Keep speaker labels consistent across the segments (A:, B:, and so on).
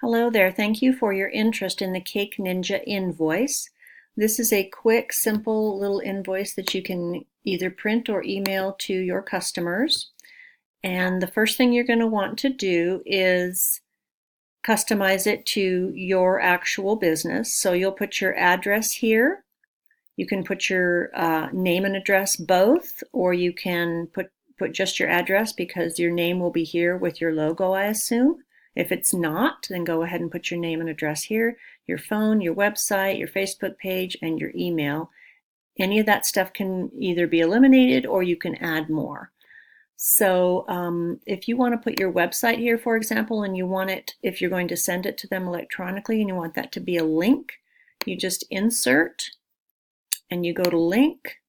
A: Hello there. Thank you for your interest in the Cake Ninja invoice. This is a quick, simple little invoice that you can either print or email to your customers. And the first thing you're going to want to do is customize it to your actual business. So you'll put your address here. You can put your name and address both, or you can put just your address because your name will be here with your logo, I assume. If it's not, then go ahead and put your name and address here, your phone, your website, your Facebook page, and your email. Any of that stuff can either be eliminated or you can add more. So if you want to put your website here, for example, and you want it, if you're going to send it to them electronically and you want that to be a link, you just insert and you go to link,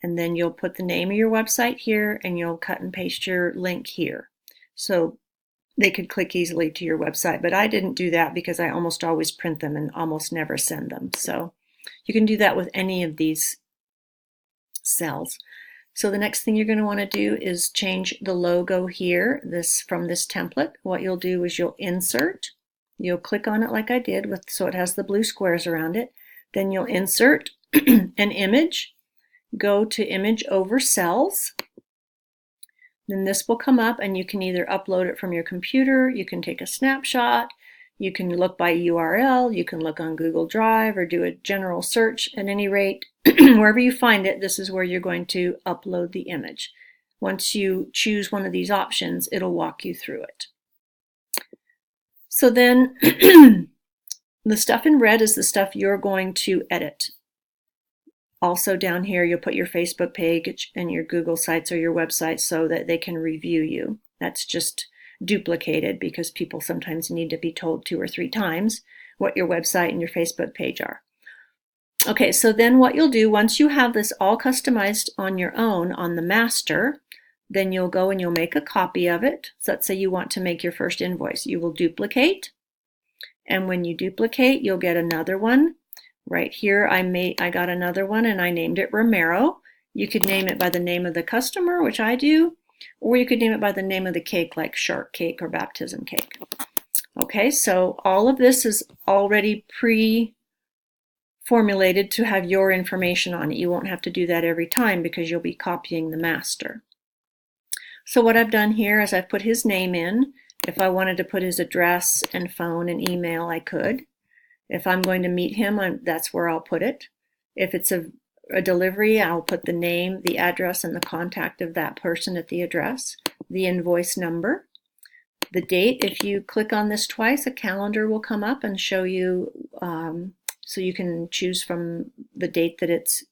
A: and then you'll put the name of your website here and you'll cut and paste your link here. So they could click easily to your website, but I didn't do that because I almost always print them and almost never send them. So you can do that with any of these cells. So the next thing you're going to want to do is change the logo here, from this template. What you'll do is you'll insert, you'll click on it like I did so it has the blue squares around it. Then you'll insert an image, go to image over cells. Then this will come up and you can either upload it from your computer, you can take a snapshot, you can look by URL, you can look on Google Drive or do a general search. At any rate, wherever you find it, this is where you're going to upload the image. Once you choose one of these options, it'll walk you through it. So then the stuff in red is the stuff you're going to edit. Also down here, you'll put your Facebook page and your Google sites or your website so that they can review you. That's just duplicated because people sometimes need to be told 2 or 3 times what your website and your Facebook page are. Okay, so then what you'll do, once you have this all customized on your own on the master, then you'll go and you'll make a copy of it. So let's say you want to make your first invoice. You will duplicate, and when you duplicate, you'll get another one. Right here, I got another one and I named it Romero. You could name it by the name of the customer, which I do, or you could name it by the name of the cake, like shark cake or baptism cake. Okay, so all of this is already pre-formulated to have your information on it. You won't have to do that every time because you'll be copying the master. So what I've done here is I've put his name in. If I wanted to put his address and phone and email, I could. If I'm going to meet him, that's where I'll put it. If it's a delivery, I'll put the name, the address, and the contact of that person at the address, the invoice number, the date. If you click on this twice, a calendar will come up and show you, so you can choose from the date that it's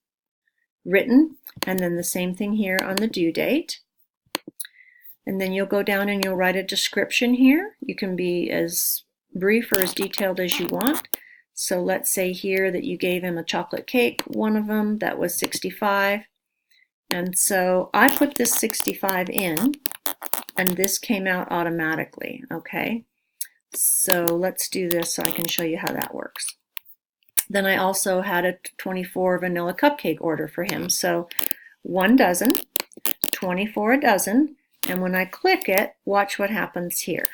A: written, and then the same thing here on the due date. And then you'll go down and you'll write a description here. You can be as brief or as detailed as you want. So let's say here that you gave him a chocolate cake, one of them that was 65. And so I put this 65 in and this came out automatically, okay? So let's do this so I can show you how that works. Then I also had a 24 vanilla cupcake order for him. So 1 dozen, 24 a dozen, and when I click it, watch what happens here.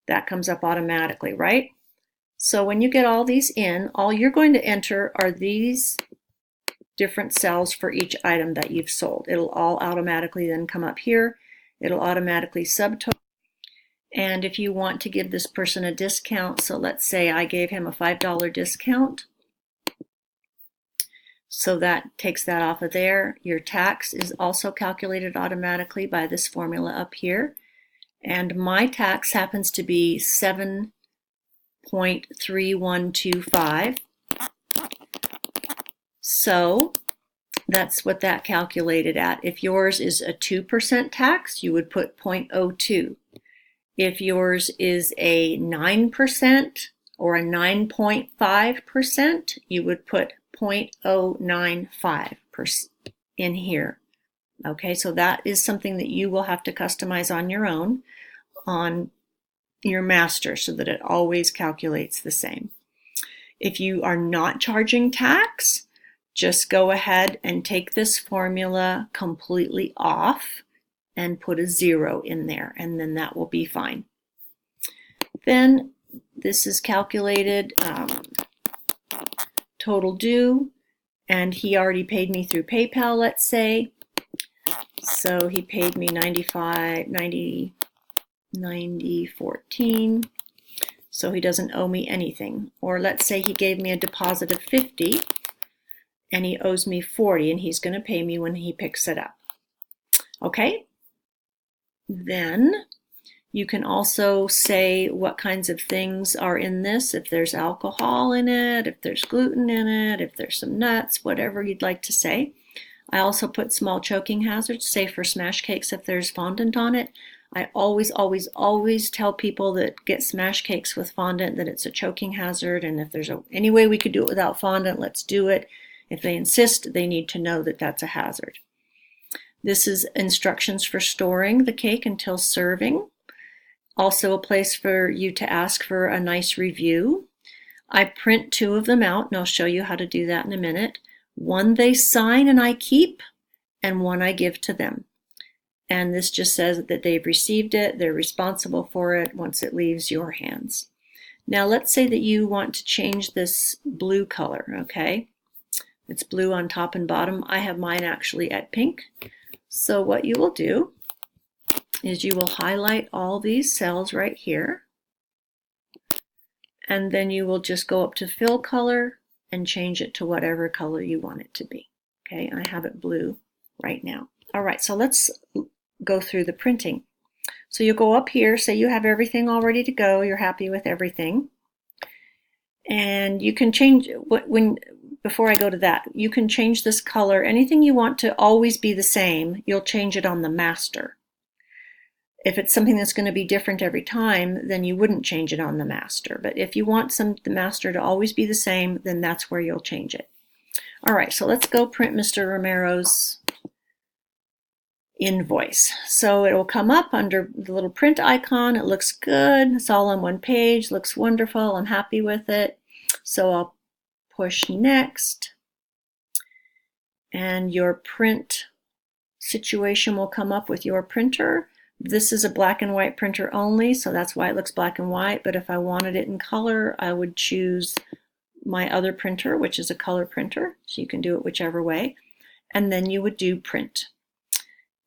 A: That comes up automatically, right? So when you get all these in, all you're going to enter are these different cells for each item that you've sold. It'll all automatically then come up here. It'll automatically subtotal. And if you want to give this person a discount, so let's say I gave him a $5 discount. So that takes that off of there. Your tax is also calculated automatically by this formula up here. And my tax happens to be 7.3125. So that's what that calculated at. If yours is a 2% tax, you would put 0.02. If yours is a 9% or a 9.5%, you would put 0.095% in here. Okay, so that is something that you will have to customize on your own on your master so that it always calculates the same. If you are not charging tax, just go ahead and take this formula completely off and put a 0 in there, and then that will be fine. Then this is calculated total due, and he already paid me through PayPal, let's say. So he paid me $90.14. So he doesn't owe me anything. Or let's say he gave me a deposit of $50 and he owes me $40, and he's going to pay me when he picks it up. Okay? Then you can also say what kinds of things are in this, if there's alcohol in it, if there's gluten in it, if there's some nuts, whatever you'd like to say. I also put small choking hazards, say for smash cakes if there's fondant on it. I always, always, always tell people that get smash cakes with fondant that it's a choking hazard, and if there's any way we could do it without fondant, let's do it. If they insist, they need to know that that's a hazard. This is instructions for storing the cake until serving. Also a place for you to ask for a nice review. I print 2 of them out, and I'll show you how to do that in a minute. One they sign and I keep, and one I give to them. And this just says that they've received it, they're responsible for it once it leaves your hands. Now let's say that you want to change this blue color, okay? It's blue on top and bottom. I have mine actually at pink. So what you will do is you will highlight all these cells right here, and then you will just go up to fill color and change it to whatever color you want it to be. Okay, I have it blue right now. All right, so let's go through the printing. So you go up here, say you have everything all ready to go, you're happy with everything, and you can change before I go to that, you can change this color. Anything you want to always be the same, you'll change it on the master. If it's something that's going to be different every time, then you wouldn't change it on the master. But if you want the master to always be the same, then that's where you'll change it. All right, so let's go print Mr. Romero's invoice. So it will come up under the little print icon. It looks good. It's all on one page. Looks wonderful. I'm happy with it. So I'll push next, and your print situation will come up with your printer. This is a black and white printer only, so that's why it looks black and white, but if I wanted it in color, I would choose my other printer, which is a color printer, so you can do it whichever way, and then you would do print.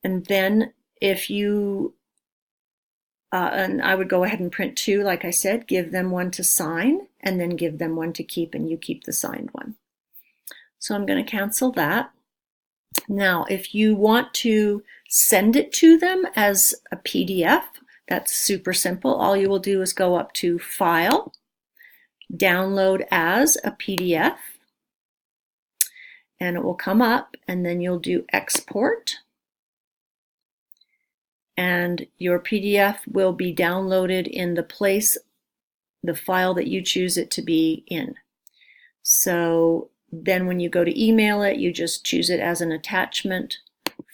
A: And then if you, and I would go ahead and print 2, like I said, give them one to sign, and then give them one to keep, and you keep the signed one. So I'm going to cancel that. Now, if you want to send it to them as a PDF, that's super simple. All you will do is go up to File, Download as a PDF, and it will come up, and then you'll do Export, and your PDF will be downloaded in the file that you choose it to be in. So then when you go to email it, you just choose it as an attachment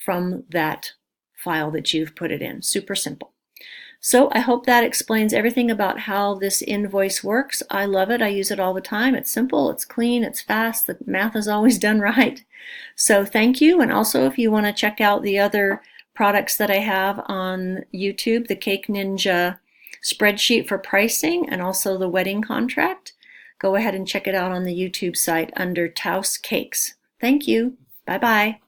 A: from that file that you've put it in. Super simple. So I hope that explains everything about how this invoice works. I love it. I use it all the time. It's simple, it's clean, it's fast. The math is always done right. So thank you. And also if you want to check out the other products that I have on YouTube, the Cake Ninja spreadsheet for pricing and also the wedding contract, go ahead and check it out on the YouTube site under Taus Cakes. Thank you. Bye-bye.